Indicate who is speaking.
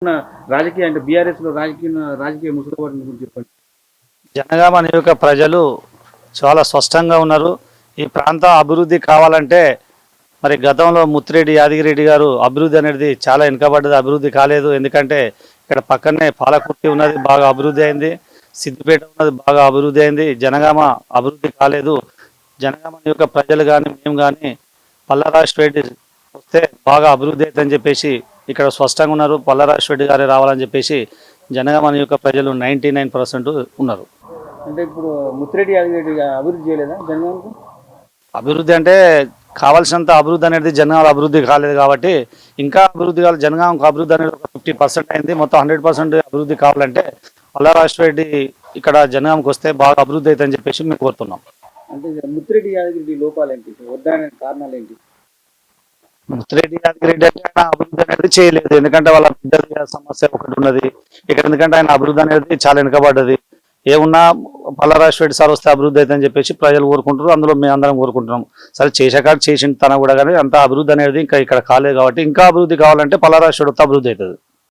Speaker 1: ఉన్న రాజకీయ అంటే బీఆర్ఎస్‌లో రాజకీయ ముసుగుబాటు గురించి చెప్పండి.
Speaker 2: జనగామ నియోజక ప్రజలు చాలా స్పష్టంగా ఉన్నారు. ఈ ప్రాంత అభివృద్ధి కావాలంటే మరి గతంలో ముత్తిరెడ్డి యాదగిరెడ్డి గారు అభివృద్ధి అనేది చాలా వెనుకబడ్డది, అభివృద్ధి కాలేదు. ఎందుకంటే ఇక్కడ పక్కనే పాలకుర్తి ఉన్నది, బాగా అభివృద్ధి అయింది. సిద్దిపేట ఉన్నది, బాగా అభివృద్ధి అయింది. జనగామ అభివృద్ధి కాలేదు. జనగామ నియోజక ప్రజలు కానీ మేము కానీ పల్లారాజు రెడ్డి వస్తే బాగా అభివృద్ధి అవుతుందని చెప్పేసి ఇక్కడ స్పష్టంగా ఉన్నారు. పల్లారాజు రెడ్డి గారే రావాలని చెప్పేసి జనగామ నియోజక ప్రజలు 99% ఉన్నారు.
Speaker 1: అంటే ఇప్పుడు ముత్తిరెడ్డి యాదగిరెడ్డి అభివృద్ధి చేయలేదా జనగామకు?
Speaker 2: అభివృద్ధి అంటే కావాల్సినంత అభివృద్ధి అనేది జనగామ అభివృద్ధి కాలేదు కాబట్టి ఇంకా అభివృద్ధి కావాలి. జనగామకు అభివృద్ధి అనేది ఒక 50% అయింది. మొత్తం 100% అభివృద్ధి కావాలంటే పల్లారాజు రెడ్డి ఇక్కడ జనగామకు వస్తే బాగా అభివృద్ధి అవుతుందని చెప్పేసి మేము కోరుతున్నాం.
Speaker 1: అంటే ముత్తిరెడ్డి యాదగిరెడ్డి లోపాలు ఏంటి, వద్దనే కారణాలు ఏంటి?
Speaker 2: ముత్తిరెడ్డి యాదగిరెడ్డి అంటే ఆయన అభివృద్ధి అనేది చేయలేదు. ఎందుకంటే వాళ్ళ బిడ్డ సమస్య ఒకటి ఉన్నది ఇక్కడ. ఎందుకంటే ఆయన అభివృద్ధి అనేది చాలా వెనుకబడ్డది. ఏమున్నా పల్లారాజు రెడ్డి సార్ వస్తే అభివృద్ధి అవుతుందని చెప్పేసి ప్రజలు కోరుకుంటారు. అందులో మేము అందరం కోరుకుంటున్నాం. సరే చేసాక చేసిన తన కూడా కానీ అంత అభివృద్ధి అనేది ఇంకా ఇక్కడ కాలేదు కాబట్టి ఇంకా అభివృద్ధి కావాలంటే పల్లారాజు రెడ్డి వస్తే అభివృద్ధి అవుతుంది.